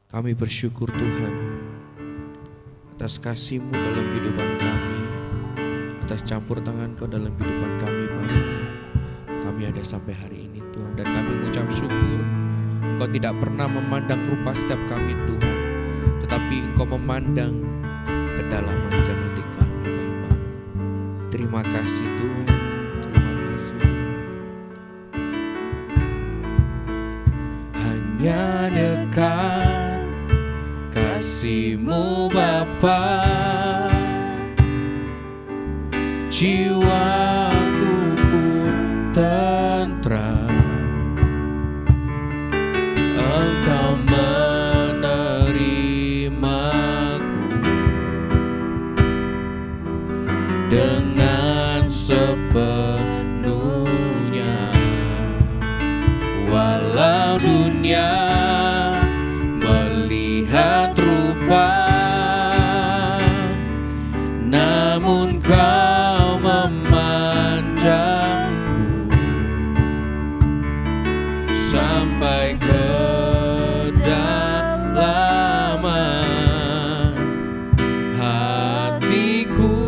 Kami bersyukur Tuhan atas kasih-Mu dalam kehidupan kami, atas campur tangan Kau dalam kehidupan kami Bapa. Kami ada sampai hari ini Tuhan, dan kami mengucap syukur Engkau tidak pernah memandang rupa setiap kami Tuhan, tetapi Engkau memandang kedalaman hati kami Bapa. Terima kasih Tuhan, terima kasih Tuhan. Hanya dekat kasih-Mu Bapa, jiwaku pun tentram. Engkau menerimaku dengan sepenuhnya, walau dunia melihat rupa, namun Kau memandangku sampai kedalaman hatiku.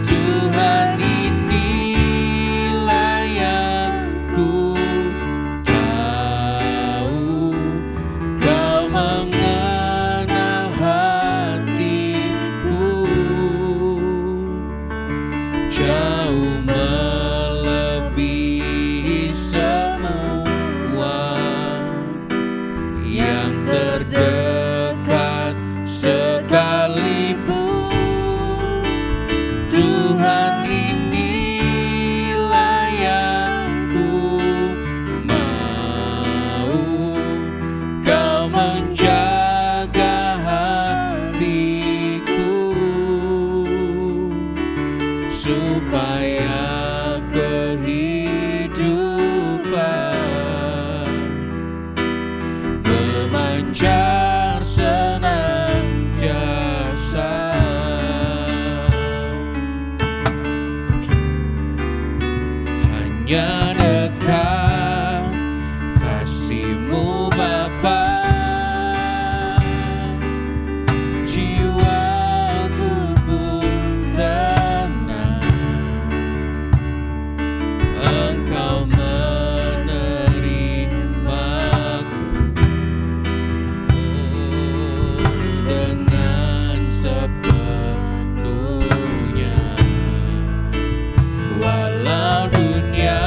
Tuhan, inilah yang ku tahu, Kau mengenal hatiku jauh melebihi semua yang terdekat sekalipun. Tuhan, inilah yang ku mau, Kau menjaga hatiku supaya kehidupan memancar senantiasa. Hanya dekat kasih-Mu Bapa, jiwaku pun tenang. Engkau menerimaku dengan sepenuhnya, walau dunia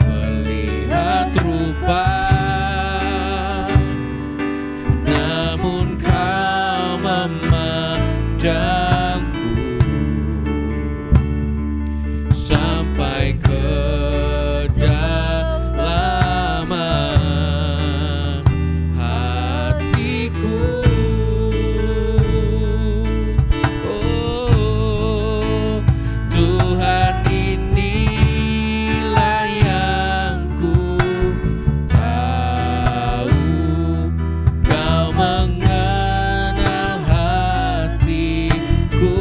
melihat rupa, namun Kau memandangku sampai kedalaman hatiku. Oh Tuhan, inilah yang ku tahu, Kau mengenal hatiku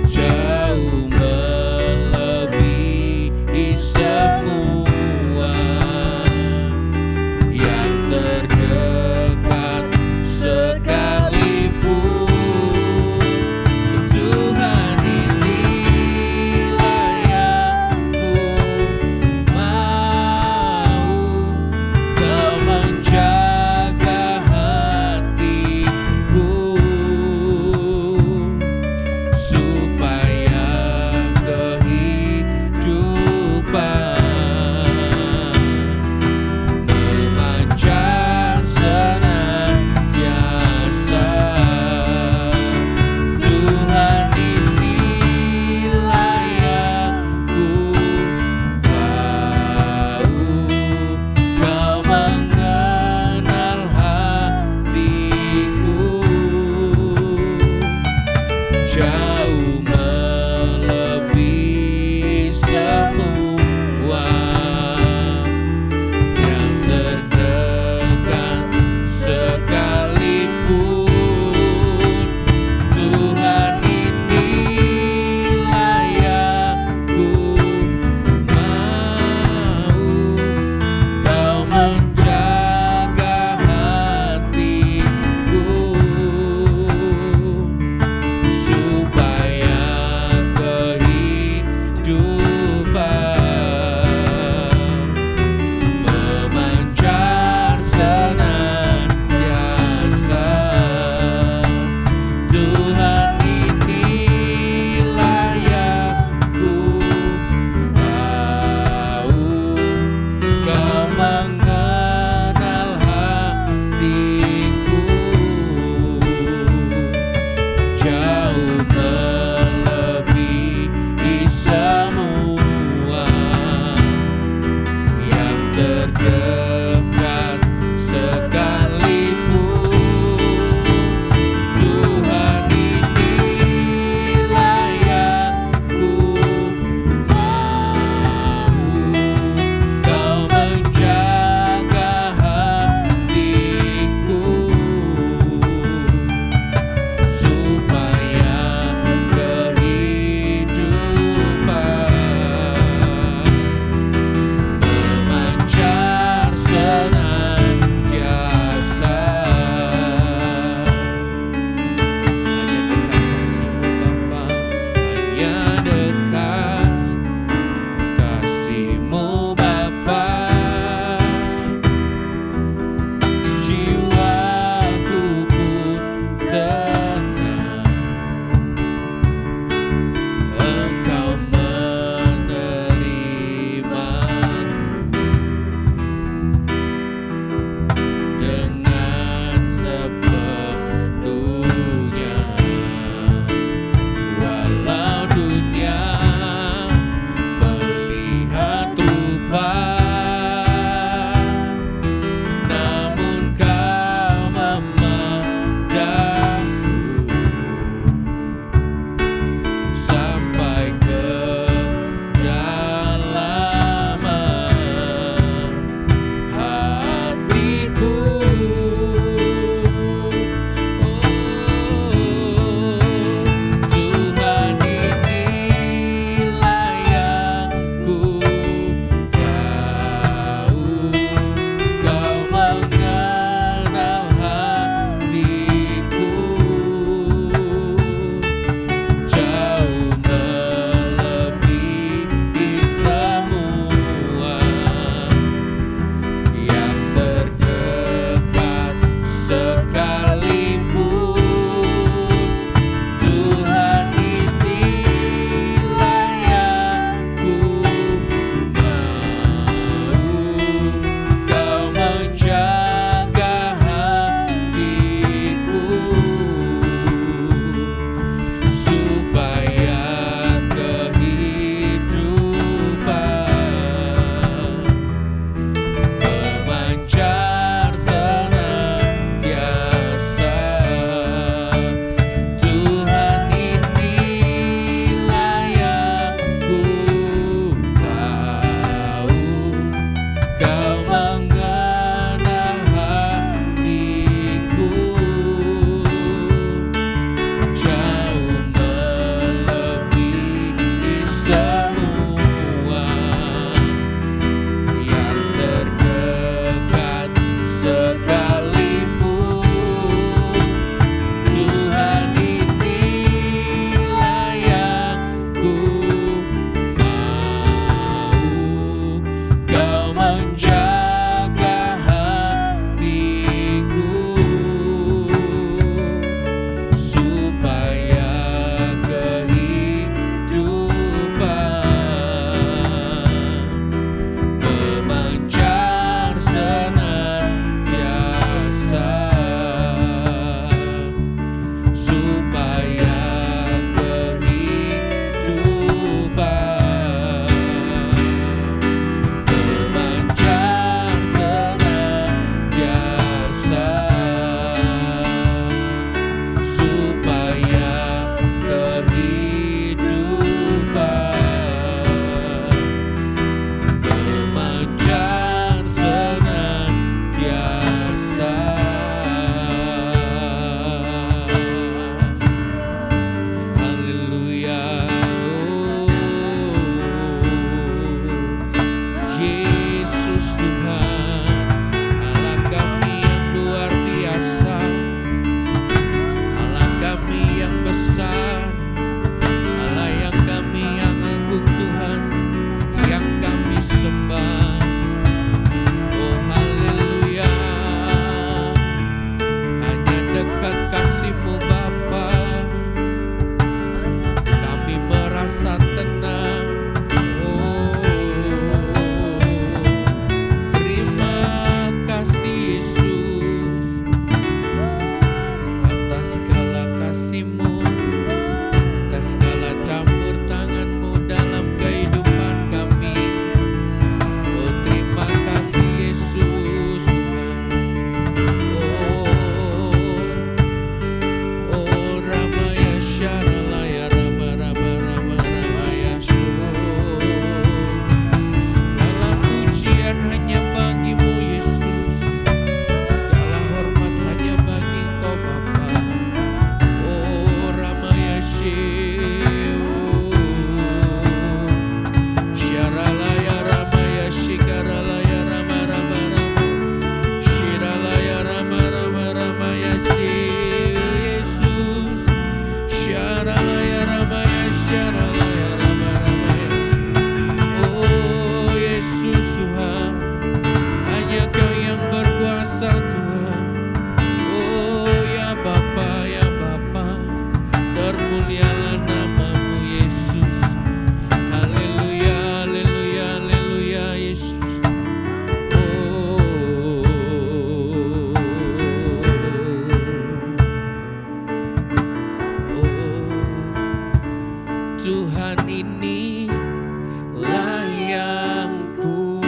jauh melebihi semua yang terdekat sekalipun. Tuhan, inilah yang ku mau, Kau menjaga hatiku supaya kehidupan memancar senantiasa. Tuhan, inilah yang ku tahu, Kau mengenal hatiku jauh melebihi semua yang terdekat sekalipun. Tuhan, inilah yang ku jauh melebihi semua yang terdekat sekalipun. Tuhan, inilah yang ku mau, Kau menjaga hatiku supaya mulialah namamu Yesus. Haleluya, haleluya, haleluya Yesus. Tuhan ini lah yang ku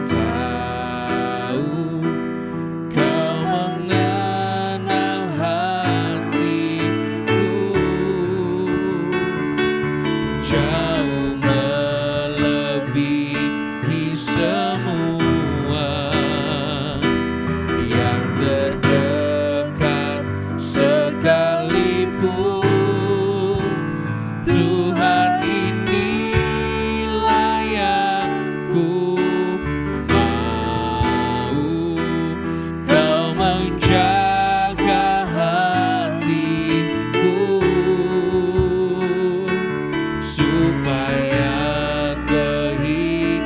tahu, Kau mengenal hatiku, jauh melebihi semua yang terdekat sekalipun. Tuhan inilah yang ku mau, Kau menjaga hatiku supaya kehidupan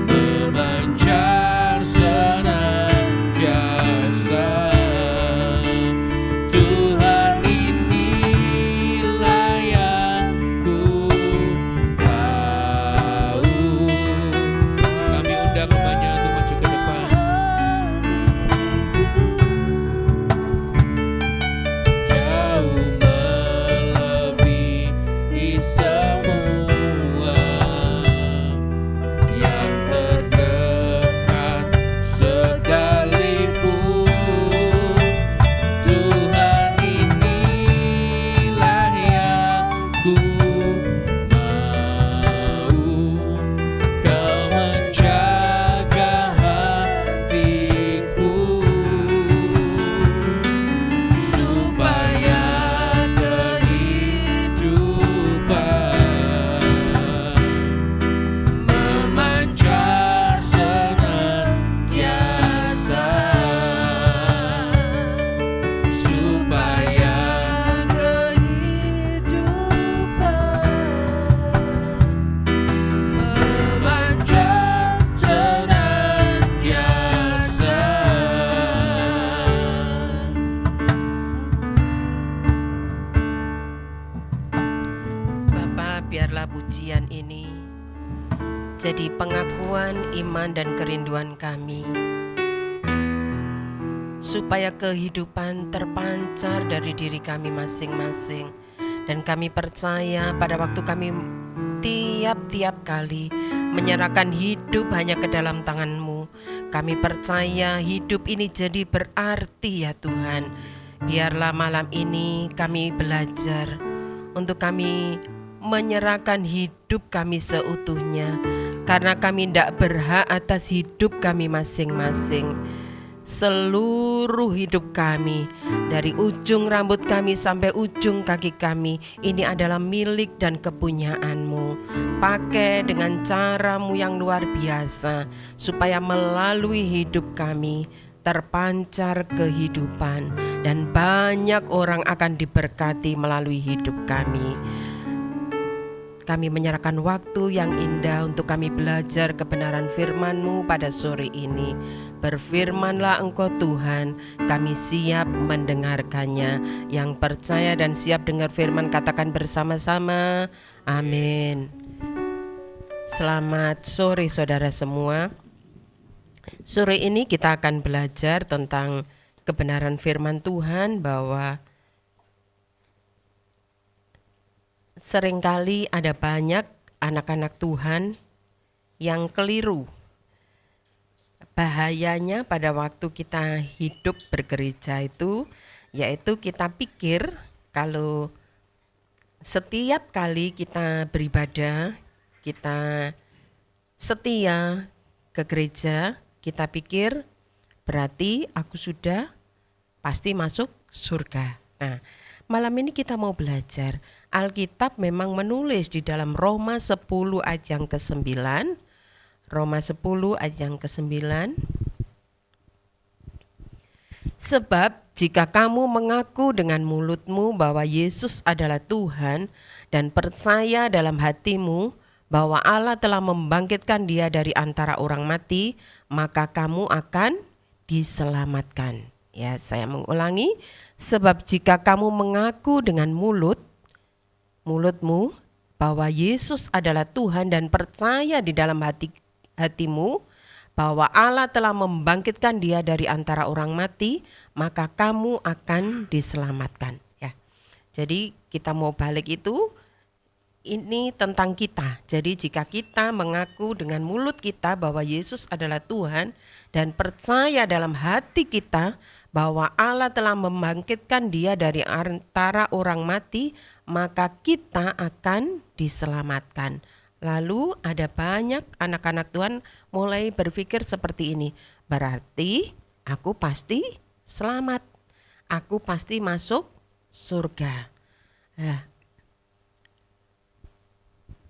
memancar senantiasa. Tuhan inilah yang ku tahu. Kami undang hambanya untuk maju ke depan. Jauh melebihi semua yang terdekat sekalipun. Tuhan inilah yang ku mau, Kau menjaga hatiku supaya kehidupan memancar senantiasa, supaya memancar senantiasa. Bapa, biarlah pujian ini jadi pengakuan iman dan kerinduan kami, supaya kehidupan terpancar dari diri kami masing-masing. Dan kami percaya pada waktu kami tiap-tiap kali menyerahkan hidup hanya ke dalam tangan-Mu, kami percaya hidup ini jadi berarti ya Tuhan. Biarlah malam ini kami belajar untuk kami menyerahkan hidup kami seutuhnya, karena kami tidak berhak atas hidup kami masing-masing. Seluruh hidup kami, dari ujung rambut kami sampai ujung kaki kami, ini adalah milik dan kepunyaan-Mu. Pakai dengan cara-Mu yang luar biasa, supaya melalui hidup kami terpancar kehidupan, dan banyak orang akan diberkati melalui hidup kami. Kami menyerahkan waktu yang indah untuk kami belajar kebenaran firman-Mu pada sore ini. Berfirmanlah Engkau Tuhan, kami siap mendengarkannya. Yang percaya dan siap dengar firman katakan bersama-sama, amin. Selamat sore saudara semua. Sore ini kita akan belajar tentang kebenaran firman Tuhan, bahwa seringkali ada banyak anak-anak Tuhan yang keliru. Bahayanya pada waktu kita hidup bergereja itu, yaitu kita pikir kalau setiap kali kita beribadah, kita setia ke gereja, kita pikir berarti aku sudah pasti masuk surga. Nah, malam ini kita mau belajar. Alkitab memang menulis di dalam Roma 10 ayat yang ke-9. Roma 10 ayat yang ke-9. Sebab jika kamu mengaku dengan mulutmu bahwa Yesus adalah Tuhan dan percaya dalam hatimu bahwa Allah telah membangkitkan Dia dari antara orang mati, maka kamu akan diselamatkan. Ya, saya mengulangi, sebab jika kamu mengaku dengan mulutmu bahwa Yesus adalah Tuhan dan percaya di dalam hatimu bahwa Allah telah membangkitkan Dia dari antara orang mati, maka kamu akan diselamatkan. Ya. Jadi kita mau balik itu, ini tentang kita. Jadi jika kita mengaku dengan mulut kita bahwa Yesus adalah Tuhan dan percaya dalam hati kita bahwa Allah telah membangkitkan Dia dari antara orang mati, maka kita akan diselamatkan. Lalu ada banyak anak-anak Tuhan mulai berpikir seperti ini. Berarti aku pasti selamat. Aku pasti masuk surga. Nah,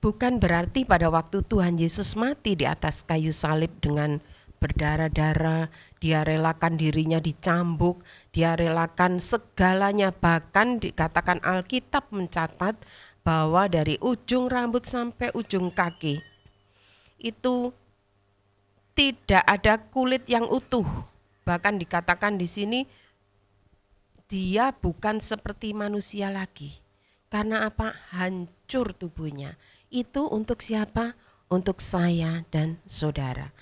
bukan berarti pada waktu Tuhan Yesus mati di atas kayu salib dengan berdarah-darah, Dia relakan dirinya dicambuk, Dia relakan segalanya, bahkan dikatakan Alkitab mencatat bahwa dari ujung rambut sampai ujung kaki itu tidak ada kulit yang utuh. Bahkan dikatakan di sini Dia bukan seperti manusia lagi. Karena apa? Hancur tubuhnya. Itu untuk siapa? Untuk saya dan saudara.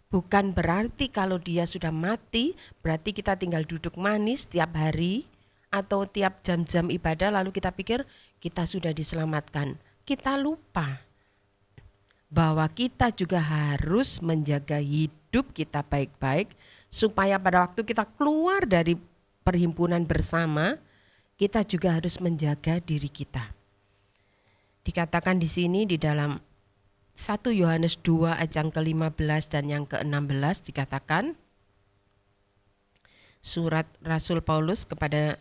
Bukan berarti kalau Dia sudah mati, berarti kita tinggal duduk manis tiap hari atau tiap jam-jam ibadah lalu kita pikir kita sudah diselamatkan. Kita lupa bahwa kita juga harus menjaga hidup kita baik-baik supaya pada waktu kita keluar dari perhimpunan bersama, kita juga harus menjaga diri kita. Dikatakan di sini di dalam 1 Yohanes 2 ayat yang ke-15 dan yang ke-16 dikatakan, surat Rasul Paulus kepada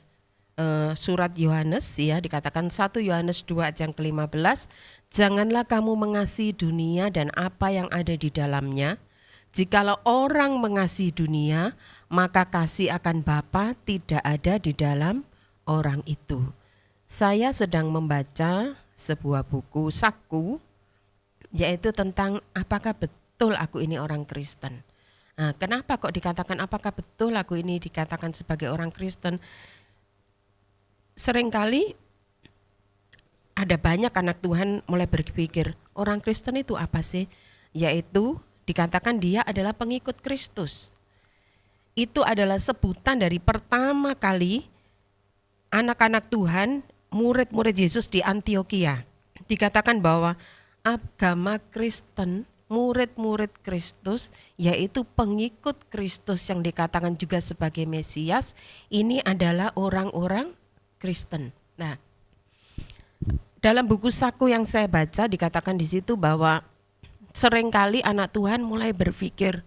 surat Yohanes, ya, dikatakan 1 Yohanes 2 ayat yang ke-15, janganlah kamu mengasihi dunia dan apa yang ada di dalamnya. Jikalau orang mengasihi dunia, maka kasih akan Bapa tidak ada di dalam orang itu. Saya sedang membaca sebuah buku saku, yaitu tentang apakah betul aku ini orang Kristen. Nah, kenapa kok dikatakan apakah betul aku ini dikatakan sebagai orang Kristen? Seringkali ada banyak anak Tuhan mulai berpikir, orang Kristen itu apa sih? Yaitu dikatakan dia adalah pengikut Kristus. Itu adalah sebutan dari pertama kali anak-anak Tuhan, murid-murid Yesus di Antioquia. Dikatakan bahwa agama Kristen, murid-murid Kristus, yaitu pengikut Kristus yang dikatakan juga sebagai Mesias, ini adalah orang-orang Kristen. Nah, dalam buku saku yang saya baca dikatakan di situ bahwa seringkali anak Tuhan mulai berpikir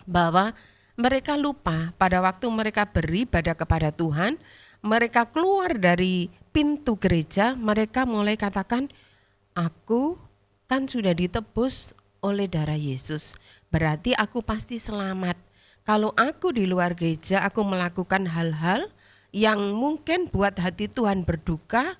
bahwa mereka lupa pada waktu mereka beribadah kepada Tuhan, mereka keluar dari pintu gereja, mereka mulai katakan, aku kan sudah ditebus oleh darah Yesus, berarti aku pasti selamat. Kalau aku di luar gereja, aku melakukan hal-hal yang mungkin buat hati Tuhan berduka,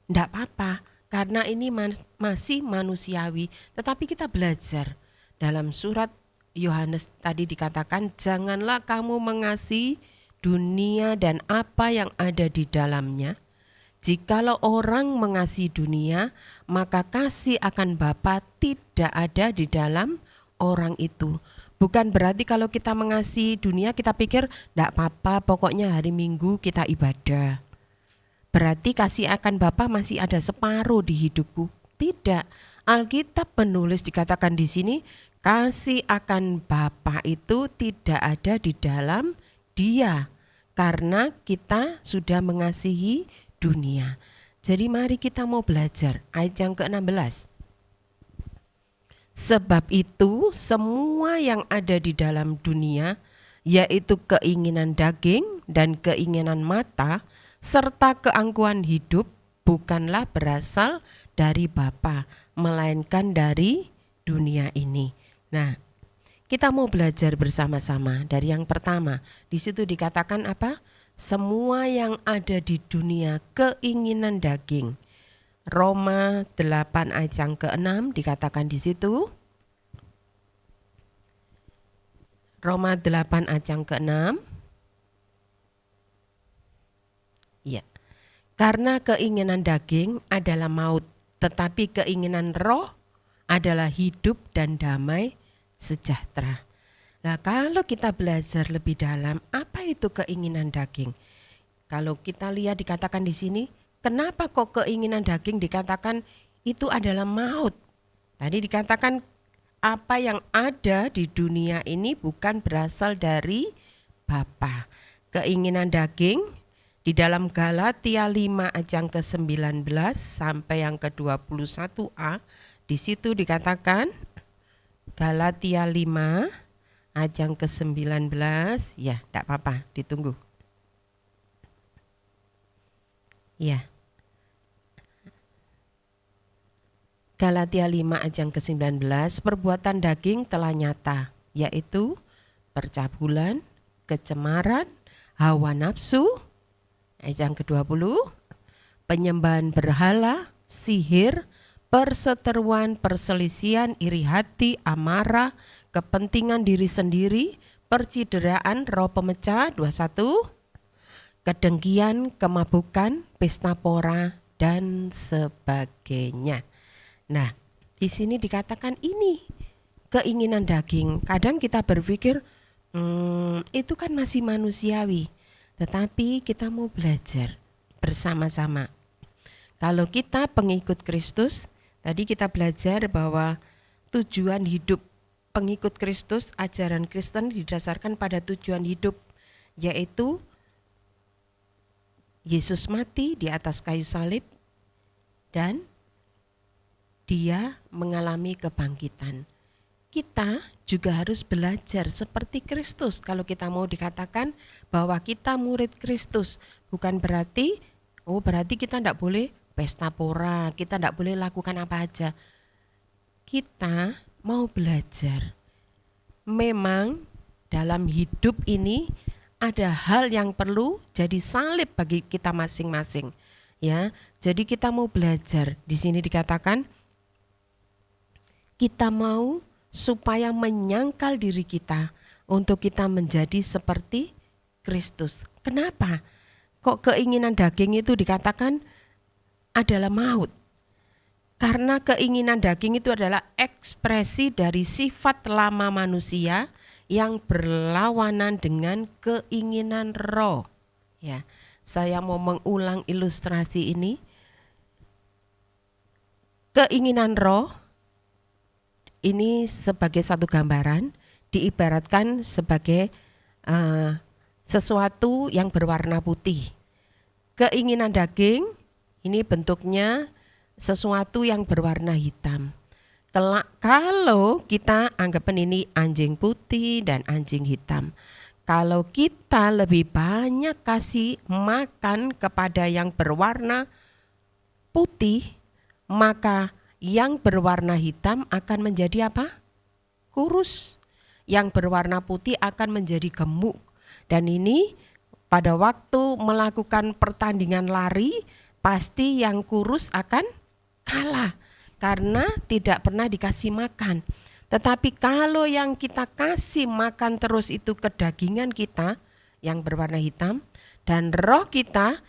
enggak apa-apa, karena ini masih manusiawi. Tetapi kita belajar dalam surat Yohanes tadi dikatakan, janganlah kamu mengasihi dunia dan apa yang ada di dalamnya. Jikalau orang mengasihi dunia, maka kasih akan Bapa tidak ada di dalam orang itu. Bukan berarti kalau kita mengasihi dunia kita pikir enggak apa-apa, pokoknya hari Minggu kita ibadah. Berarti kasih akan Bapa masih ada separuh di hidupku. Tidak. Alkitab penulis dikatakan di sini, kasih akan Bapa itu tidak ada di dalam Dia, karena kita sudah mengasihi dunia. Jadi mari kita mau belajar ayat yang ke-16. Sebab itu semua yang ada di dalam dunia, yaitu keinginan daging dan keinginan mata, serta keangkuhan hidup, bukanlah berasal dari Bapa, melainkan dari dunia ini. Nah, kita mau belajar bersama-sama dari yang pertama. Di situ dikatakan apa? Semua yang ada di dunia, keinginan daging. Roma 8 ayat yang ke-6 dikatakan di situ. Roma 8 ayat yang ke-6. Ya. Karena keinginan daging adalah maut, tetapi keinginan roh adalah hidup dan damai sejahtera. Nah, kalau kita belajar lebih dalam, apa itu keinginan daging? Kalau kita lihat dikatakan di sini, kenapa kok keinginan daging dikatakan itu adalah maut? Tadi dikatakan apa yang ada di dunia ini bukan berasal dari Bapa. Keinginan daging di dalam Galatia 5 ayat yang ke-19 sampai yang ke-21a, di situ dikatakan Galatia 5 ayat yang ke-19, ya enggak apa-apa, ditunggu. Ya. Galatia 5 ayat yang ke-19, perbuatan daging telah nyata, yaitu percabulan, kecemaran, hawa nafsu, ayat yang ke-20, penyembahan berhala, sihir, perseteruan, perselisihan, iri hati, amarah, kepentingan diri sendiri, percideraan, roh pemecah, 21, kedengkian, kemabukan, pesta pora, dan sebagainya. Nah, di sini dikatakan ini keinginan daging. Kadang kita berpikir itu kan masih manusiawi, tetapi kita mau belajar bersama-sama. Kalau kita pengikut Kristus, tadi kita belajar bahwa tujuan hidup pengikut Kristus, ajaran Kristen didasarkan pada tujuan hidup, yaitu Yesus mati di atas kayu salib dan Dia mengalami kebangkitan. Kita juga harus belajar seperti Kristus. Kalau kita mau dikatakan bahwa kita murid Kristus, bukan berarti kita tidak boleh pesta pora, kita tidak boleh lakukan apa aja. Kita mau belajar. Memang dalam hidup ini ada hal yang perlu jadi salib bagi kita masing-masing. Ya, jadi kita mau belajar. Di sini dikatakan kita mau supaya menyangkal diri kita untuk kita menjadi seperti Kristus. Kenapa? Kok keinginan daging itu dikatakan adalah maut? Karena keinginan daging itu adalah ekspresi dari sifat lama manusia yang berlawanan dengan keinginan roh. Ya, saya mau mengulang ilustrasi ini. Keinginan roh ini sebagai satu gambaran diibaratkan sebagai sesuatu yang berwarna putih. Keinginan daging ini bentuknya sesuatu yang berwarna hitam. Kalau kita anggapan ini anjing putih dan anjing hitam, kalau kita lebih banyak kasih makan kepada yang berwarna putih, maka yang berwarna hitam akan menjadi apa? Kurus. Yang berwarna putih akan menjadi gemuk. Dan ini pada waktu melakukan pertandingan lari, pasti yang kurus akan kalah karena tidak pernah dikasih makan. Tetapi kalau yang kita kasih makan terus itu kedagingan kita yang berwarna hitam, dan roh kita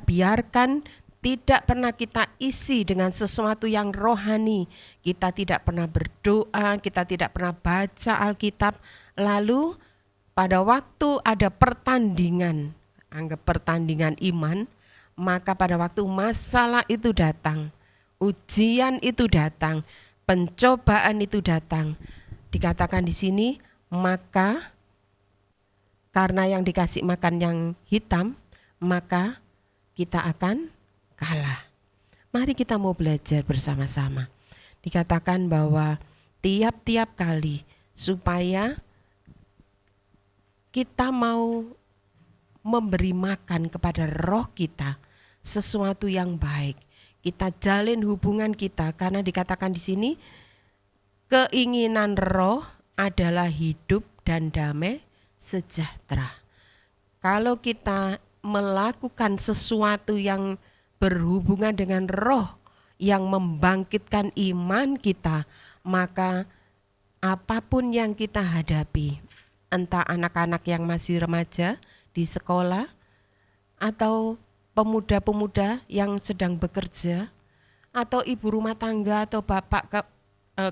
biarkan tidak pernah kita isi dengan sesuatu yang rohani. Kita tidak pernah berdoa, kita tidak pernah baca Alkitab. Lalu pada waktu ada pertandingan, anggap pertandingan iman, maka pada waktu masalah itu datang, ujian itu datang, pencobaan itu datang, dikatakan di sini, maka karena yang dikasih makan yang hitam, maka kita akan kalah. Mari kita mau belajar bersama-sama. Dikatakan bahwa tiap-tiap kali supaya kita mau memberi makan kepada roh kita sesuatu yang baik. Kita jalin hubungan kita karena dikatakan di sini keinginan roh adalah hidup dan damai sejahtera. Kalau kita melakukan sesuatu yang berhubungan dengan roh yang membangkitkan iman kita, maka apapun yang kita hadapi, entah anak-anak yang masih remaja di sekolah atau pemuda-pemuda yang sedang bekerja atau ibu rumah tangga atau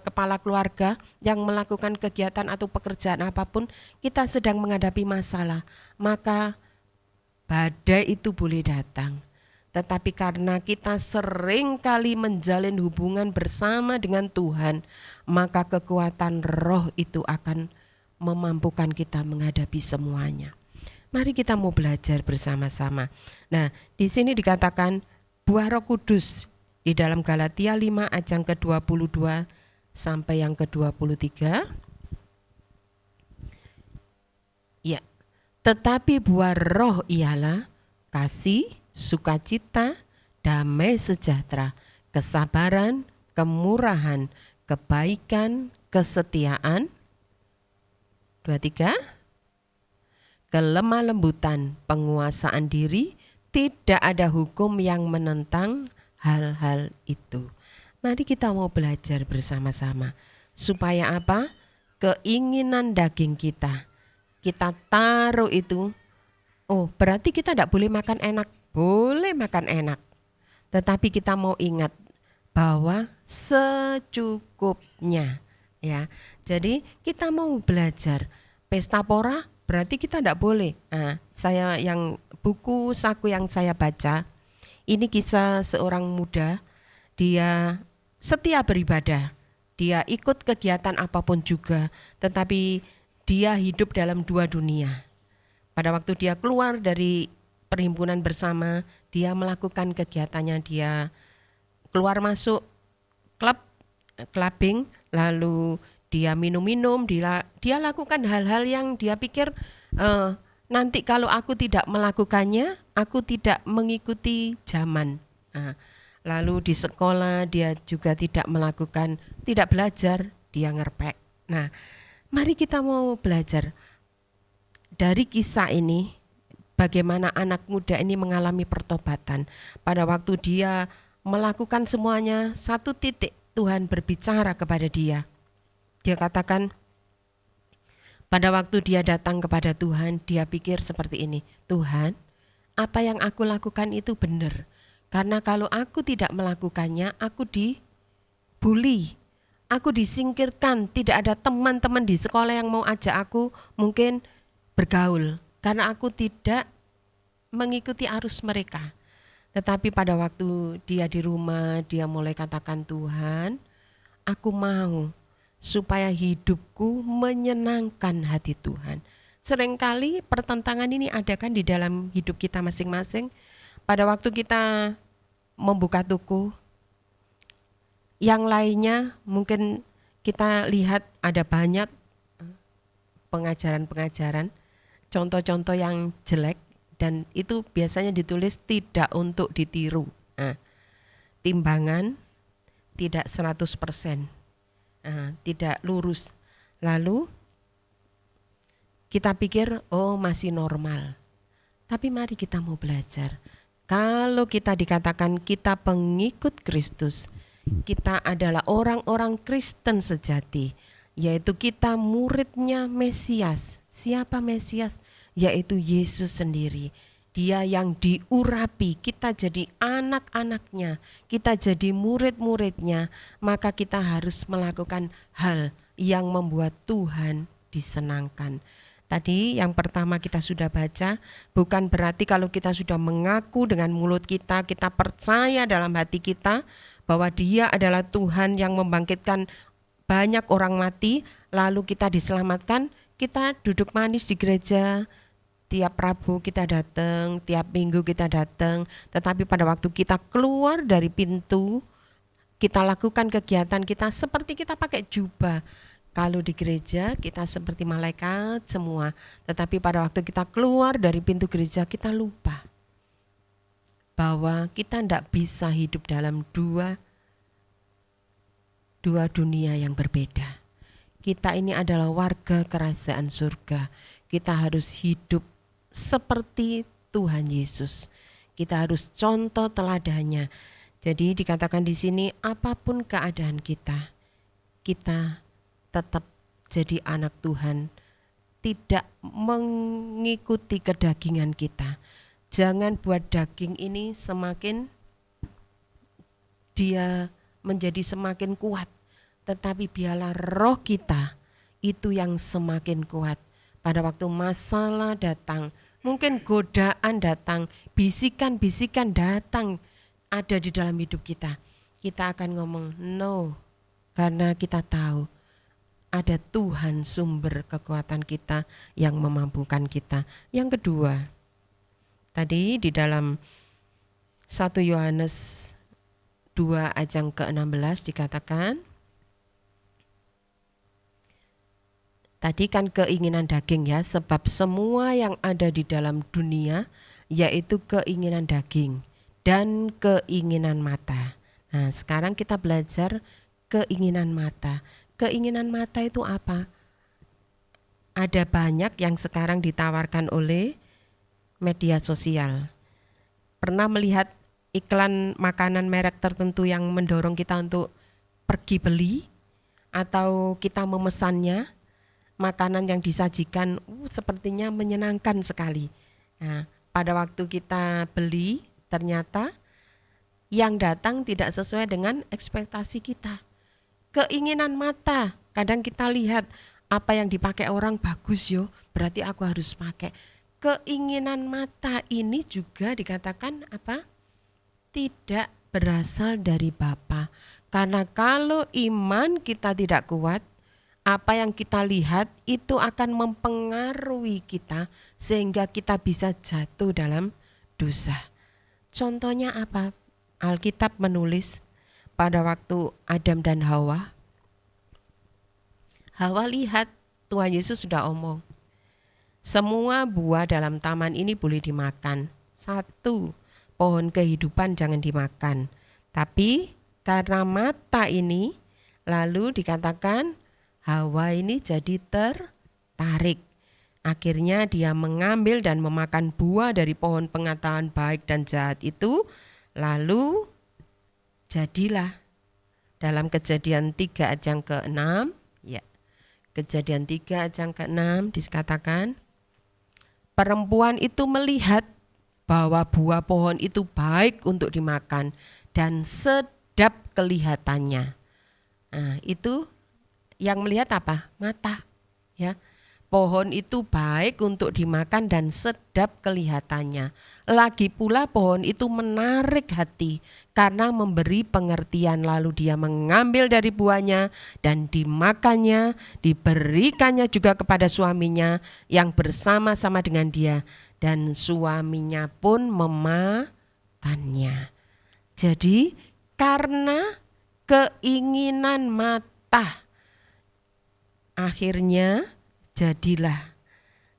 kepala keluarga yang melakukan kegiatan atau pekerjaan apapun, kita sedang menghadapi masalah, maka badai itu boleh datang. Tetapi karena kita sering kali menjalin hubungan bersama dengan Tuhan, maka kekuatan roh itu akan memampukan kita menghadapi semuanya. Mari kita mau belajar bersama-sama. Nah, di sini dikatakan buah Roh Kudus di dalam Galatia 5 ayat yang ke-22 sampai yang ke-23. Ya. Tetapi buah roh ialah kasih, sukacita, damai sejahtera, kesabaran, kemurahan, kebaikan, kesetiaan. 23. Kelemah lembutan, penguasaan diri, tidak ada hukum yang menentang hal-hal itu. Mari kita mau belajar bersama-sama. Supaya apa? Keinginan daging kita taruh itu. Oh, berarti kita tidak boleh makan enak. Boleh makan enak. Tetapi kita mau ingat bahwa secukupnya. Ya, jadi kita mau belajar. Pesta pora berarti kita tidak boleh. Nah, buku saku yang saya baca, ini kisah seorang muda, dia setia beribadah, dia ikut kegiatan apapun juga, tetapi dia hidup dalam dua dunia. Pada waktu dia keluar dari perhimpunan bersama, dia melakukan kegiatannya, dia keluar masuk clubbing, lalu dia minum-minum, dia lakukan hal-hal yang dia pikir nanti kalau aku tidak melakukannya, aku tidak mengikuti zaman. Lalu di sekolah dia juga tidak belajar, dia ngerpek. Nah, mari kita mau belajar dari kisah ini, bagaimana anak muda ini mengalami pertobatan. Pada waktu dia melakukan semuanya, satu titik Tuhan berbicara kepada dia. Dia katakan, pada waktu dia datang kepada Tuhan, dia pikir seperti ini, Tuhan, apa yang aku lakukan itu benar. Karena kalau aku tidak melakukannya, aku dibully, aku disingkirkan, tidak ada teman-teman di sekolah yang mau ajak aku mungkin bergaul. Karena aku tidak mengikuti arus mereka. Tetapi pada waktu dia di rumah, dia mulai katakan, Tuhan, aku mau supaya hidupku menyenangkan hati Tuhan. Seringkali pertentangan ini ada kan di dalam hidup kita masing-masing. Pada waktu kita membuka toko, yang lainnya mungkin kita lihat ada banyak pengajaran-pengajaran, contoh-contoh yang jelek, dan itu biasanya ditulis tidak untuk ditiru. Timbangan tidak 100%. Tidak lurus. Lalu kita pikir masih normal. Tapi mari kita mau belajar. Kalau kita dikatakan kita pengikut Kristus, kita adalah orang-orang Kristen sejati, yaitu kita muridnya Mesias. Siapa Mesias? Yaitu Yesus sendiri. Dia yang diurapi, kita jadi anak-anaknya, kita jadi murid-muridnya, maka kita harus melakukan hal yang membuat Tuhan disenangkan. Tadi yang pertama kita sudah baca, bukan berarti kalau kita sudah mengaku dengan mulut kita, kita percaya dalam hati kita bahwa Dia adalah Tuhan yang membangkitkan banyak orang mati, lalu kita diselamatkan, kita duduk manis di gereja, tiap Rabu kita datang, tiap Minggu kita datang, tetapi pada waktu kita keluar dari pintu, kita lakukan kegiatan kita seperti kita pakai jubah. Kalau di gereja kita seperti malaikat semua, tetapi pada waktu kita keluar dari pintu gereja kita lupa bahwa kita tidak bisa hidup dalam dua dunia yang berbeda. Kita ini adalah warga kerajaan surga. Kita harus hidup seperti Tuhan Yesus. Kita harus contoh teladannya. Jadi dikatakan di sini apapun keadaan kita tetap jadi anak Tuhan tidak mengikuti kedagingan kita. Jangan buat daging ini semakin dia menjadi semakin kuat, tetapi biarlah roh kita itu yang semakin kuat. Pada waktu masalah datang, mungkin godaan datang, bisikan-bisikan datang ada di dalam hidup kita. Kita akan ngomong no, karena kita tahu ada Tuhan sumber kekuatan kita yang memampukan kita. Yang kedua, tadi di dalam 1 Yohanes 2 ayat yang ke-16 dikatakan, tadi kan keinginan daging ya, sebab semua yang ada di dalam dunia yaitu keinginan daging dan keinginan mata. Nah, sekarang kita belajar keinginan mata. Keinginan mata itu apa? Ada banyak yang sekarang ditawarkan oleh media sosial. Pernah melihat iklan makanan merek tertentu yang mendorong kita untuk pergi beli atau kita memesannya? Makanan yang disajikan sepertinya menyenangkan sekali. Nah, pada waktu kita beli ternyata yang datang tidak sesuai dengan ekspektasi kita. Keinginan mata, kadang kita lihat apa yang dipakai orang bagus yo, berarti aku harus pakai. Keinginan mata ini juga dikatakan apa? Tidak berasal dari Bapa. Karena kalau iman kita tidak kuat, apa yang kita lihat itu akan mempengaruhi kita sehingga kita bisa jatuh dalam dosa. Contohnya apa? Alkitab menulis pada waktu Adam dan Hawa. Hawa lihat Tuhan Yesus sudah omong, semua buah dalam taman ini boleh dimakan. 1, pohon kehidupan jangan dimakan. Tapi karena mata ini, lalu dikatakan Hawa ini jadi tertarik. Akhirnya dia mengambil dan memakan buah dari pohon pengetahuan baik dan jahat itu. Lalu jadilah dalam Kejadian 3 ayat yang ke-6, ya. Kejadian 3 ayat yang ke-6 dikatakan, perempuan itu melihat bahwa buah pohon itu baik untuk dimakan dan sedap kelihatannya. Nah, itu yang melihat apa? Mata, ya. Pohon itu baik untuk dimakan dan sedap kelihatannya. Lagi pula pohon itu menarik hati karena memberi pengertian, lalu dia mengambil dari buahnya dan dimakannya, diberikannya juga kepada suaminya yang bersama-sama dengan dia, dan suaminya pun memakannya. Jadi karena keinginan mata, akhirnya jadilah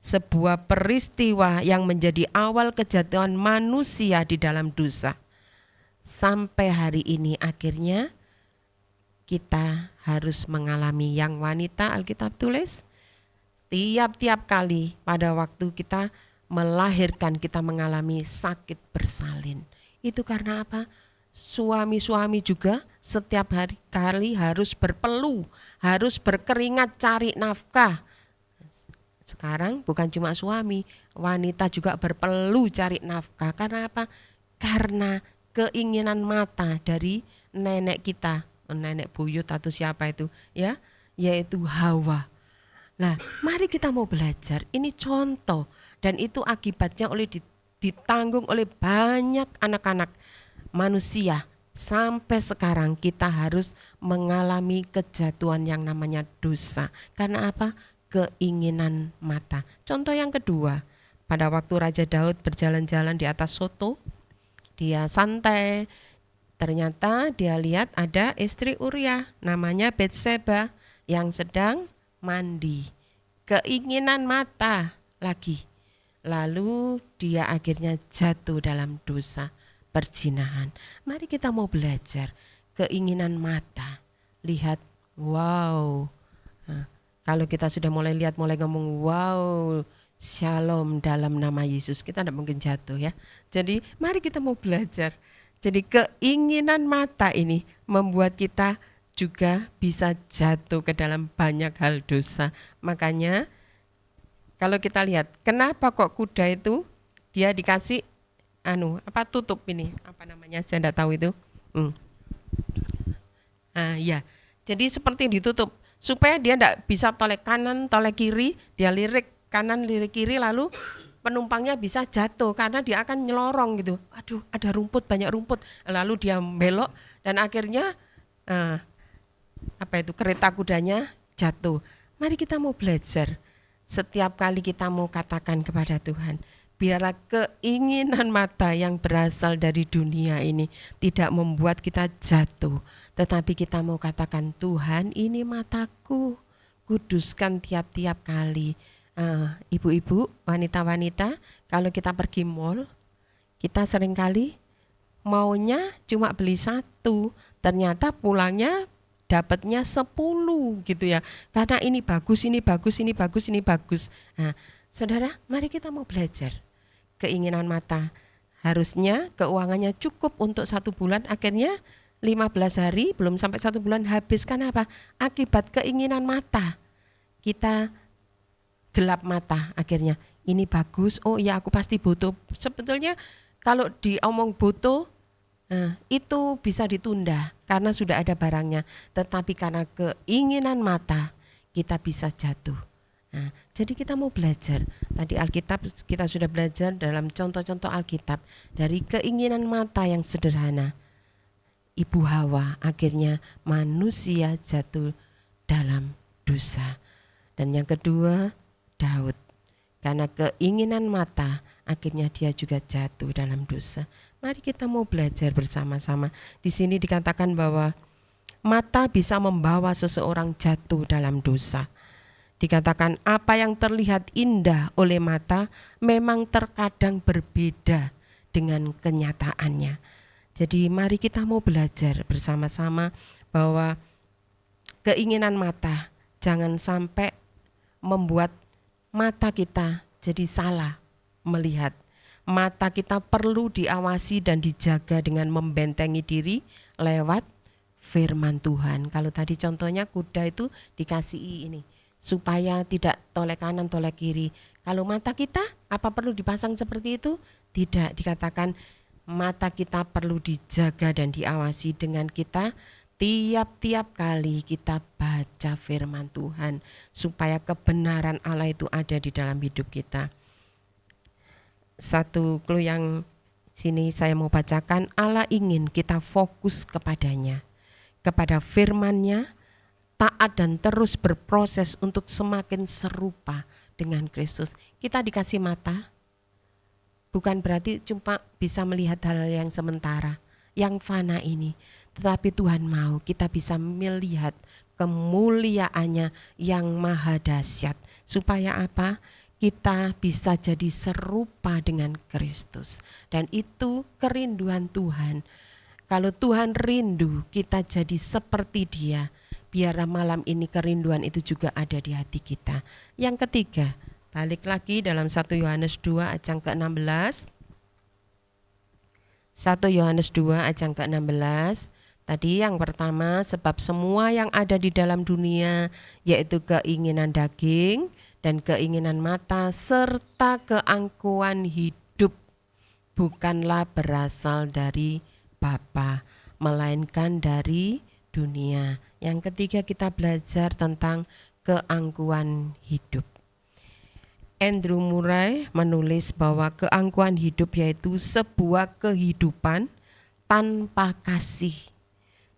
sebuah peristiwa yang menjadi awal kejatuhan manusia di dalam dosa. Sampai hari ini akhirnya kita harus mengalami yang wanita Alkitab tulis. Tiap-tiap kali pada waktu kita melahirkan kita mengalami sakit bersalin. Itu karena apa? Suami-suami juga setiap hari kali harus berpeluh, harus berkeringat cari nafkah. Sekarang bukan cuma suami, wanita juga berpeluh cari nafkah. Karena apa? Karena keinginan mata dari nenek kita, nenek buyut atau siapa itu, ya, yaitu Hawa. Nah, mari kita mau belajar. Ini contoh dan itu akibatnya ditanggung oleh banyak anak-anak manusia. Sampai sekarang kita harus mengalami kejatuhan yang namanya dosa. Karena apa? Keinginan mata. Contoh yang kedua, pada waktu Raja Daud berjalan-jalan di atas soto, dia santai, ternyata dia lihat ada istri Uria namanya Betseba yang sedang mandi. Keinginan mata lagi. Lalu dia akhirnya jatuh dalam dosa perzinahan. Mari kita mau belajar keinginan mata. Lihat, wow. Kalau kita sudah mulai lihat, mulai ngomong wow, shalom dalam nama Yesus, kita tidak mungkin jatuh ya. Jadi mari kita mau belajar. Jadi keinginan mata ini membuat kita juga bisa jatuh ke dalam banyak hal dosa. Makanya Kalau kita lihat, kenapa kok kuda itu dia dikasih tutup ini, apa namanya? Saya enggak tahu itu. Ya. Jadi seperti ditutup supaya dia enggak bisa tolek kanan, tolek kiri, dia lirik kanan, lirik kiri, lalu penumpangnya bisa jatuh karena dia akan nyelorong gitu. Aduh, ada rumput, banyak rumput. Lalu dia belok dan akhirnya kereta kudanya jatuh. Mari kita mau belajar. Setiap kali kita mau katakan kepada Tuhan, biarlah keinginan mata yang berasal dari dunia ini tidak membuat kita jatuh, tetapi kita mau katakan, Tuhan, ini mataku, kuduskan tiap-tiap kali. Ibu-ibu, wanita-wanita, kalau kita pergi mall, kita seringkali maunya cuma beli satu, ternyata pulangnya dapatnya 10 gitu ya. Karena ini bagus, ini bagus, ini bagus, ini bagus. Nah, saudara, mari kita mau belajar. Keinginan mata, harusnya keuangannya cukup untuk 1 bulan, akhirnya 15 hari belum sampai 1 bulan habis. Karena apa? Akibat keinginan mata. Kita gelap mata akhirnya. Ini bagus, oh ya aku pasti butuh. Sebetulnya kalau diomong butuh, itu bisa ditunda karena sudah ada barangnya. Tetapi karena keinginan mata, kita bisa jatuh. Jadi kita mau belajar. Tadi Alkitab kita sudah belajar dalam contoh-contoh Alkitab. Dari keinginan mata yang sederhana, Ibu Hawa, akhirnya manusia jatuh dalam dosa. Dan yang kedua, Daud, karena keinginan mata akhirnya dia juga jatuh dalam dosa. Mari kita mau belajar bersama-sama. Di sini dikatakan bahwa mata bisa membawa seseorang jatuh dalam dosa. Dikatakan apa yang terlihat indah oleh mata memang terkadang berbeda dengan kenyataannya. Jadi mari kita mau belajar bersama-sama bahwa keinginan mata jangan sampai membuat mata kita jadi salah melihat. Mata kita perlu diawasi dan dijaga dengan membentengi diri lewat firman Tuhan. Kalau tadi contohnya kuda itu dikasih ini supaya tidak tolek kanan tolek kiri. Kalau mata kita apa perlu dipasang seperti itu? Tidak, dikatakan mata kita perlu dijaga dan diawasi dengan kita tiap-tiap kali kita baca firman Tuhan supaya kebenaran Allah itu ada di dalam hidup kita. Satu clue yang sini saya mau bacakan, Allah ingin kita fokus kepadanya, kepada firman-Nya, taat dan terus berproses untuk semakin serupa dengan Kristus. Kita dikasih mata, bukan berarti cuma bisa melihat hal yang sementara, yang fana ini. Tetapi Tuhan mau kita bisa melihat kemuliaan-Nya yang maha dahsyat. Supaya apa? Kita bisa jadi serupa dengan Kristus. Dan itu kerinduan Tuhan. Kalau Tuhan rindu kita jadi seperti Dia, biar malam ini kerinduan itu juga ada di hati kita. Yang ketiga, balik lagi dalam 1 Yohanes 2 ayat yang ke-16. 1 Yohanes 2 ayat yang ke-16. Tadi yang pertama, sebab semua yang ada di dalam dunia, yaitu keinginan daging dan keinginan mata serta keangkuhan hidup, bukanlah berasal dari Bapa, melainkan dari dunia. Yang ketiga, kita belajar tentang keangkuhan hidup. Andrew Murray menulis bahwa keangkuhan hidup yaitu sebuah kehidupan tanpa kasih.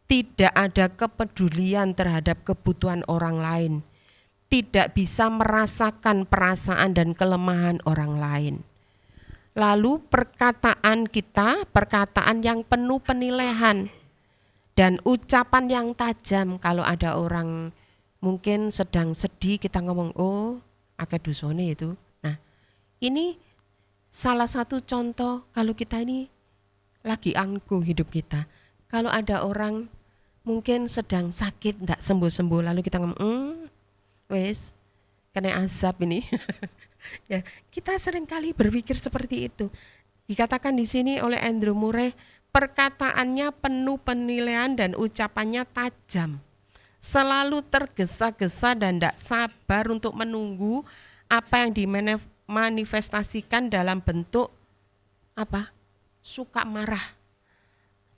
Tidak ada kepedulian terhadap kebutuhan orang lain. Tidak bisa merasakan perasaan dan kelemahan orang lain. Lalu perkataan kita, perkataan yang penuh penilaian dan ucapan yang tajam. Kalau ada orang mungkin sedang sedih, kita ngomong, oh akeh dosane itu. Nah, ini salah satu contoh kalau kita ini lagi angkuh hidup kita. Kalau ada orang mungkin sedang sakit, tidak sembuh-sembuh, lalu kita ngomong, wes kena azab ini. Ya, kita seringkali berpikir seperti itu. Dikatakan di sini oleh Andrew Murray, perkataannya penuh penilaian dan ucapannya tajam. Selalu tergesa-gesa dan tidak sabar untuk menunggu apa yang dimanifestasikan dalam bentuk apa? Suka marah,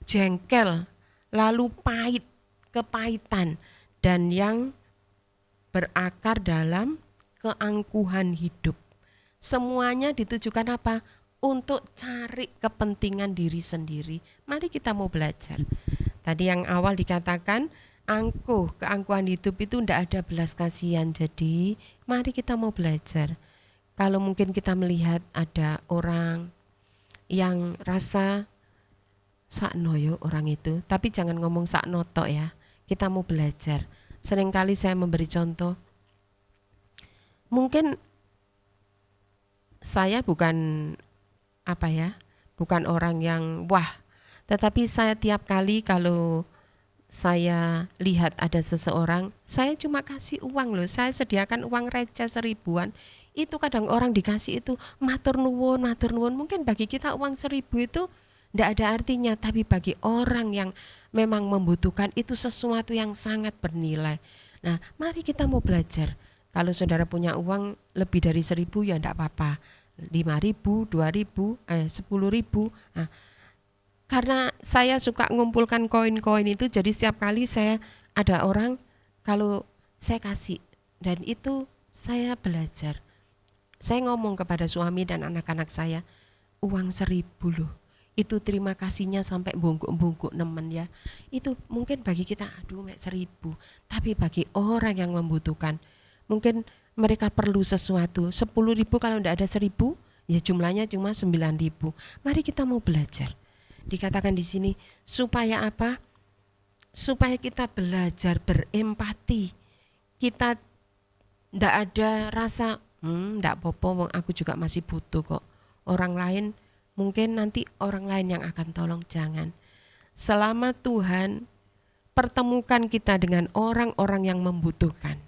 jengkel, lalu pahit, kepahitan, dan yang berakar dalam keangkuhan hidup. Semuanya ditujukan apa? Untuk cari kepentingan diri sendiri. Mari kita mau belajar. Tadi yang awal dikatakan keangkuhan hidup itu tidak ada belas kasihan. Jadi mari kita mau belajar. Kalau mungkin kita melihat ada orang yang rasa saknoyo orang itu, tapi jangan ngomong saknoto ya. Kita mau belajar. Seringkali saya memberi contoh. Mungkin saya bukan bukan orang yang wah, tetapi saya tiap kali kalau saya lihat ada seseorang, saya cuma kasih uang loh, saya sediakan uang receh 1.000-an, itu kadang orang dikasih itu matur nuwun, mungkin bagi kita uang 1.000 itu tidak ada artinya, tapi bagi orang yang memang membutuhkan itu sesuatu yang sangat bernilai. Nah, mari kita mau belajar. Kalau saudara punya uang lebih dari 1.000 ya tidak apa-apa, 5.000, 2.000, 10.000. Nah, karena saya suka ngumpulkan koin-koin itu, jadi setiap kali saya ada orang kalau saya kasih, dan itu saya belajar. Saya ngomong kepada suami dan anak-anak saya, uang 1.000 loh. Itu terima kasihnya sampai bungkuk-bungkuk nemen ya. Itu mungkin bagi kita aduh 1.000, tapi bagi orang yang membutuhkan mungkin mereka perlu sesuatu. 10.000 kalau tidak ada 1.000 ya jumlahnya cuma 9.000. Mari kita mau belajar. Dikatakan di sini supaya apa? Supaya kita belajar berempati. Kita tidak ada rasa tidak apa-apa, aku juga masih butuh kok. Orang lain mungkin nanti orang lain yang akan tolong. Jangan. Selama Tuhan pertemukan kita dengan orang-orang yang membutuhkan,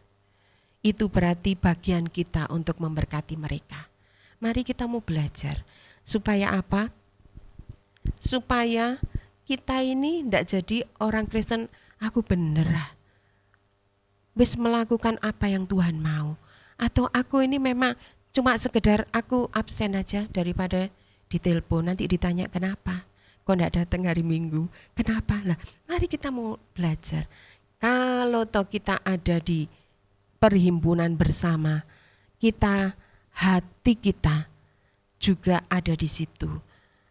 itu berarti bagian kita untuk memberkati mereka. Mari kita mau belajar. Supaya apa? Supaya kita ini tidak jadi orang Kristen, aku bener wis melakukan apa yang Tuhan mau. Atau aku ini memang cuma sekedar aku absen aja daripada ditelepon, nanti ditanya kenapa kok tidak datang hari Minggu, kenapa lah. Mari kita mau belajar. Kalau toh kita ada di perhimpunan bersama, hati kita juga ada di situ.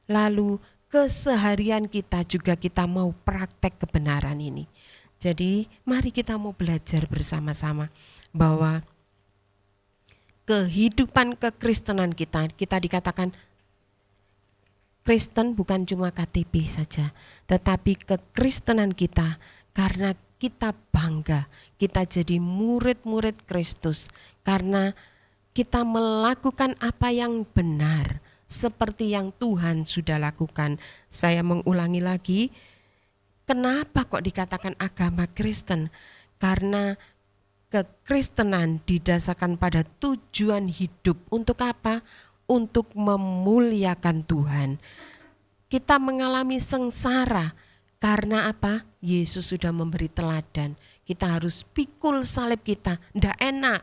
Lalu keseharian kita juga kita mau praktek kebenaran ini. Jadi mari kita mau belajar bersama-sama bahwa kehidupan kekristenan kita dikatakan Kristen bukan cuma KTP saja, tetapi kekristenan kita karena kita bangga, kita jadi murid-murid Kristus karena kita melakukan apa yang benar seperti yang Tuhan sudah lakukan. Saya mengulangi lagi, kenapa kok dikatakan agama Kristen? Karena kekristenan didasarkan pada tujuan hidup. Untuk apa? Untuk memuliakan Tuhan. Kita mengalami sengsara karena apa? Yesus sudah memberi teladan. Kita harus pikul salib kita. Ndak enak.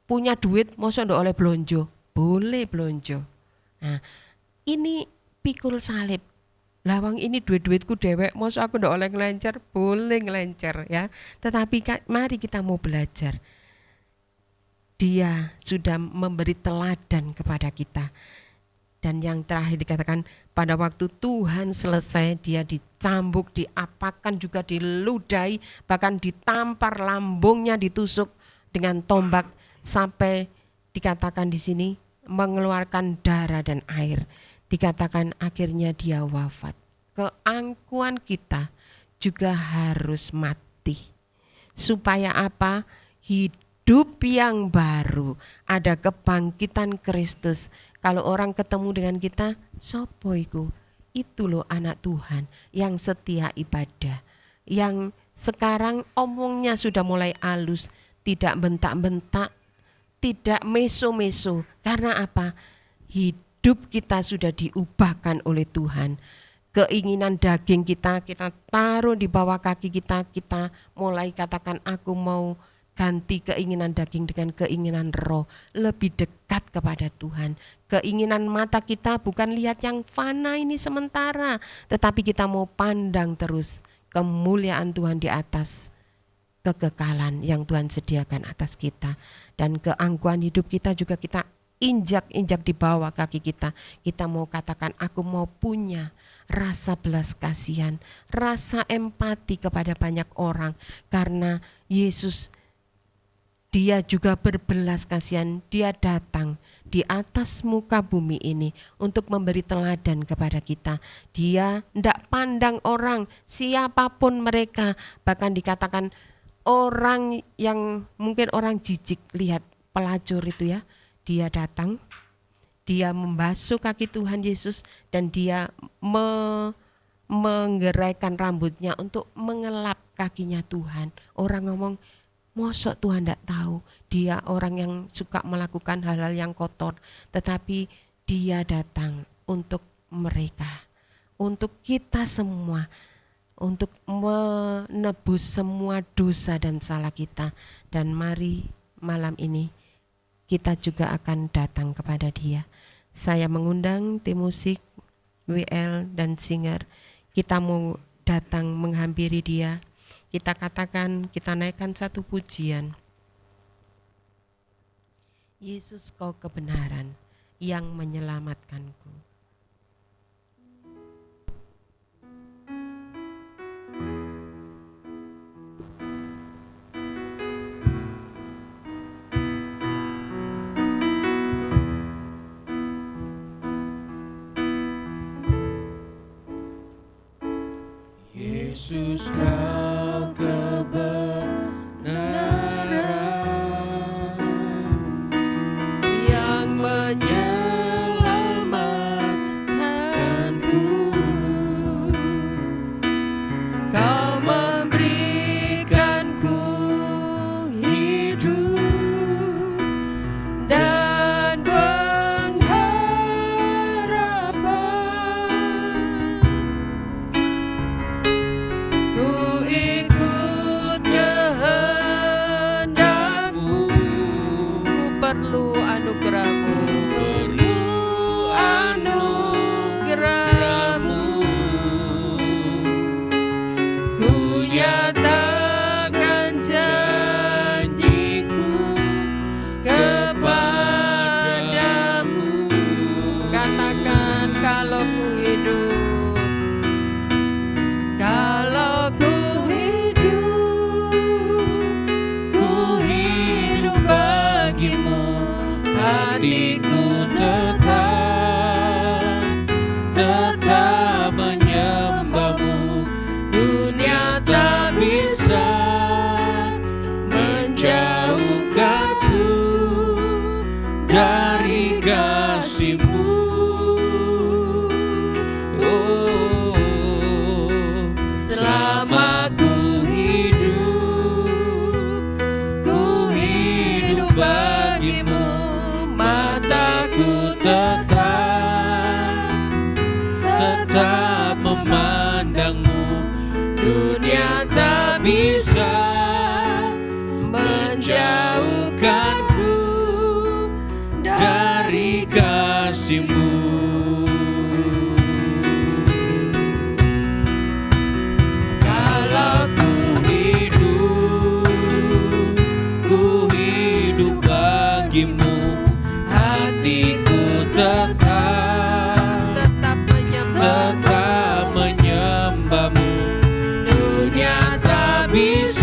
Punya duit, masa ndak oleh blonjo? Boleh blonjo. Nah, ini pikul salib. Lawang ini duit-duitku dewek, masa aku ndak oleh ngelencer? Boleh ngelencer ya. Tetapi mari kita mau belajar. Dia sudah memberi teladan kepada kita. Dan yang terakhir dikatakan pada waktu Tuhan selesai, dia dicambuk, diapakan, juga diludahi, bahkan ditampar, lambungnya ditusuk dengan tombak sampai dikatakan di sini mengeluarkan darah dan air. Dikatakan akhirnya dia wafat. Keangkuhan kita juga harus mati. Supaya apa? Hidup yang baru, ada kebangkitan Kristus. Kalau orang ketemu dengan kita, sopo iku? Itu loh anak Tuhan yang setia ibadah, yang sekarang omongnya sudah mulai halus, tidak bentak-bentak, tidak meso-meso. Karena apa? Hidup kita sudah diubahkan oleh Tuhan. Keinginan daging kita taruh di bawah kaki kita mulai katakan aku mau Ganti keinginan daging dengan keinginan roh, lebih dekat kepada Tuhan. Keinginan mata kita bukan lihat yang fana ini sementara, tetapi kita mau pandang terus kemuliaan Tuhan di atas kekekalan yang Tuhan sediakan atas kita. Dan keangkuhan hidup kita juga kita injak-injak di bawah kaki kita. Kita mau katakan, aku mau punya rasa belas kasihan, rasa empati kepada banyak orang. Karena Yesus, Dia juga berbelas kasihan. Dia datang di atas muka bumi ini untuk memberi teladan kepada kita. Dia tidak pandang orang, siapapun mereka. Bahkan dikatakan orang yang mungkin orang jijik, lihat pelacur itu ya. Dia datang, dia membasuh kaki Tuhan Yesus, dan dia menggeraikan rambutnya untuk mengelap kakinya Tuhan. Orang ngomong, mosok Tuhan tidak tahu dia orang yang suka melakukan hal-hal yang kotor, tetapi dia datang untuk mereka, untuk kita semua, untuk menebus semua dosa dan salah kita. Dan mari malam ini kita juga akan datang kepada Dia. Saya mengundang tim musik, WL dan singer, kita mau datang menghampiri Dia. Kita katakan, kita naikkan satu pujian. Yesus, Kau kebenaran yang menyelamatkanku. Yesus, Kau kebenaran Yang menyelamatkanku. Kau memberikanku hidup dan pengharapan. Ku ikut kehendakmu, ku perlu anugerahmu, perlu anugerahmu. Ku nyatakan janjiku kepadamu. Katakan, kalau ku hidup, kalau ku hidup bagimu, hatiku tetap menyembahmu. Dunia tak bisa menjauhkanku dari kasih-Mu. Oh, selama ku hidup bagimu, mataku tetap memandangmu. Dunia tak bisa menjauhkanku dari kasih-Mu. Kalau ku hidup bagimu, hatiku tetap menyembahmu. Dunia tak bisa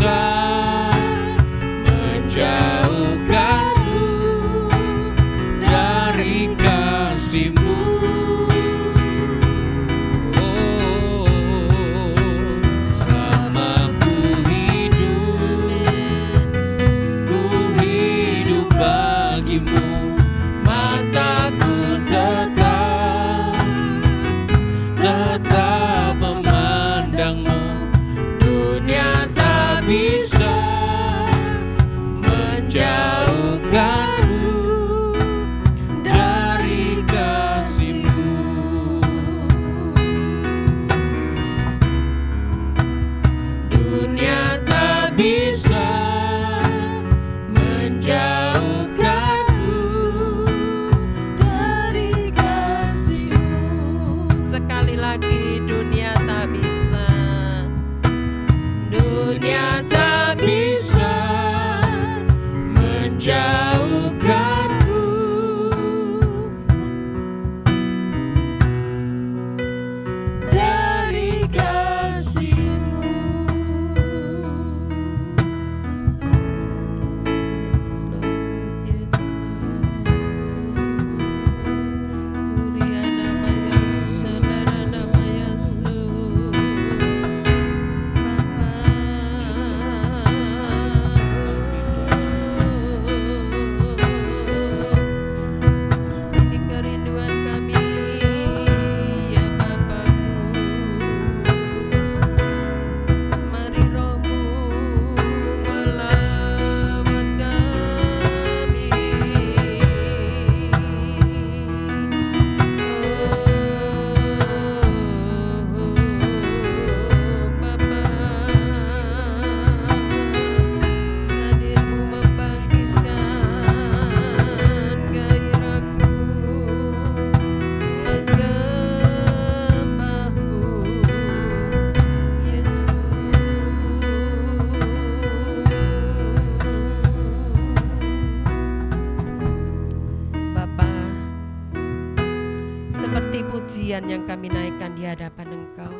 seperti pujian yang kami naikkan di hadapan Engkau.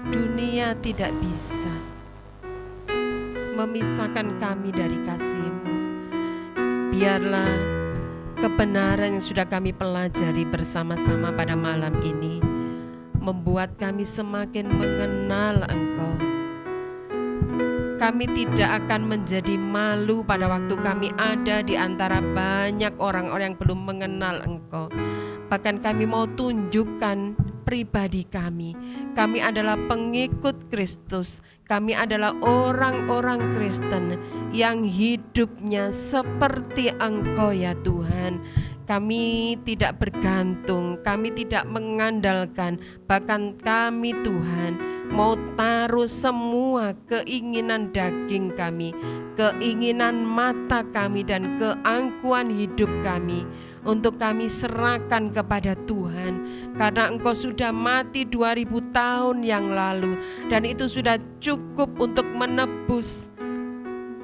Dunia tidak bisa memisahkan kami dari kasih-Mu. Biarlah kebenaran yang sudah kami pelajari bersama-sama pada malam ini membuat kami semakin mengenal Engkau. Kami tidak akan menjadi malu pada waktu kami ada di antara banyak orang-orang yang belum mengenal Engkau. Bahkan kami mau tunjukkan pribadi kami. Kami adalah pengikut Kristus. Kami adalah orang-orang Kristen yang hidupnya seperti Engkau ya Tuhan. Kami tidak bergantung, kami tidak mengandalkan, bahkan kami Tuhan mau taruh semua keinginan daging kami, keinginan mata kami dan keangkuhan hidup kami untuk kami serahkan kepada Tuhan. Karena Engkau sudah mati 2000 tahun yang lalu dan itu sudah cukup untuk menebus,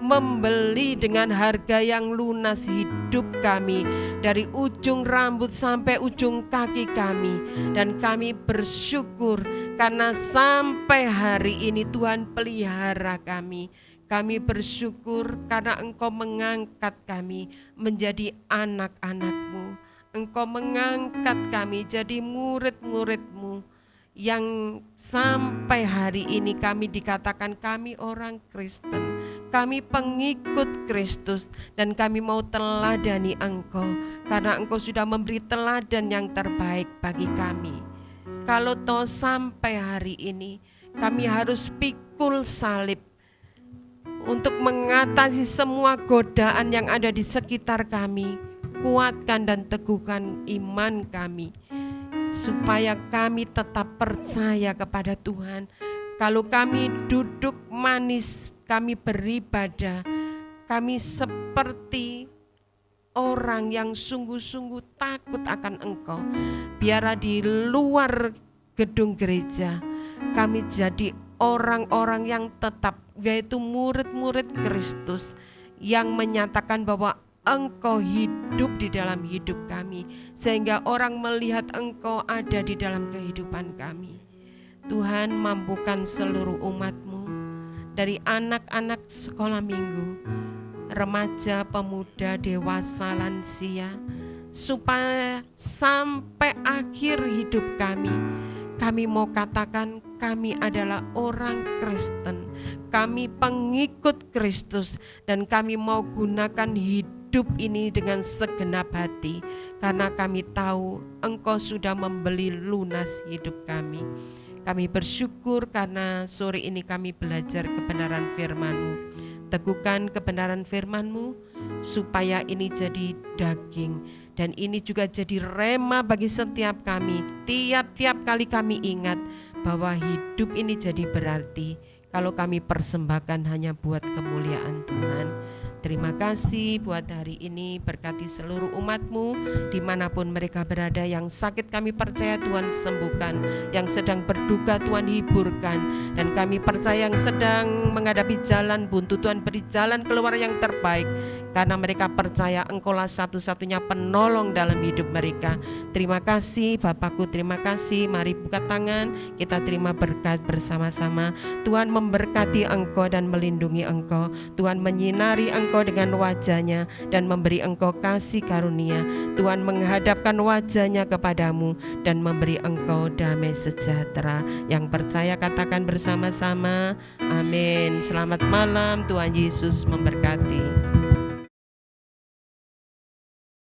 membeli dengan harga yang lunas hidup kami dari ujung rambut sampai ujung kaki kami. Dan kami bersyukur karena sampai hari ini Tuhan pelihara kami. Kami bersyukur karena Engkau mengangkat kami menjadi anak-anak-Mu. Engkau mengangkat kami jadi murid-murid-Mu, yang sampai hari ini kami dikatakan kami orang Kristen, kami pengikut Kristus, dan kami mau teladani Engkau karena Engkau sudah memberi teladan yang terbaik bagi kami. Kalau toh sampai hari ini kami harus pikul salib untuk mengatasi semua godaan yang ada di sekitar kami, kuatkan dan teguhkan iman kami supaya kami tetap percaya kepada Tuhan. Kalau kami duduk manis, kami beribadah, kami seperti orang yang sungguh-sungguh takut akan Engkau. Biarlah di luar gedung gereja kami jadi orang-orang yang tetap, yaitu murid-murid Kristus yang menyatakan bahwa Engkau hidup di dalam hidup kami, sehingga orang melihat Engkau ada di dalam kehidupan kami. Tuhan, mampukan seluruh umat-Mu, dari anak-anak sekolah minggu, remaja, pemuda, dewasa, lansia, supaya sampai akhir hidup kami mau katakan kami adalah orang Kristen, kami pengikut Kristus, dan kami mau gunakan hidup ini dengan segenap hati, karena kami tahu Engkau sudah membeli lunas hidup kami. Kami bersyukur karena sore ini kami belajar kebenaran firman-Mu. Teguhkan kebenaran firman-Mu supaya ini jadi daging, dan ini juga jadi rema bagi setiap kami. Tiap-tiap kali kami ingat bahwa hidup ini jadi berarti kalau kami persembahkan hanya buat kemuliaan Tuhan. Terima kasih buat hari ini, berkati seluruh umat-Mu dimanapun mereka berada. Yang sakit kami percaya Tuhan sembuhkan, yang sedang berduka Tuhan hiburkan, dan kami percaya yang sedang menghadapi jalan buntu Tuhan beri jalan keluar yang terbaik, karena mereka percaya Engkaulah satu-satunya penolong dalam hidup mereka. Terima kasih Bapakku, terima kasih. Mari buka tangan, kita terima berkat bersama-sama. Tuhan memberkati Engkau dan melindungi Engkau. Tuhan menyinari Engkau dengan wajah-Nya dan memberi Engkau kasih karunia. Tuhan menghadapkan wajah-Nya kepadamu dan memberi Engkau damai sejahtera. Yang percaya katakan bersama-sama, amin. Selamat malam, Tuhan Yesus memberkati.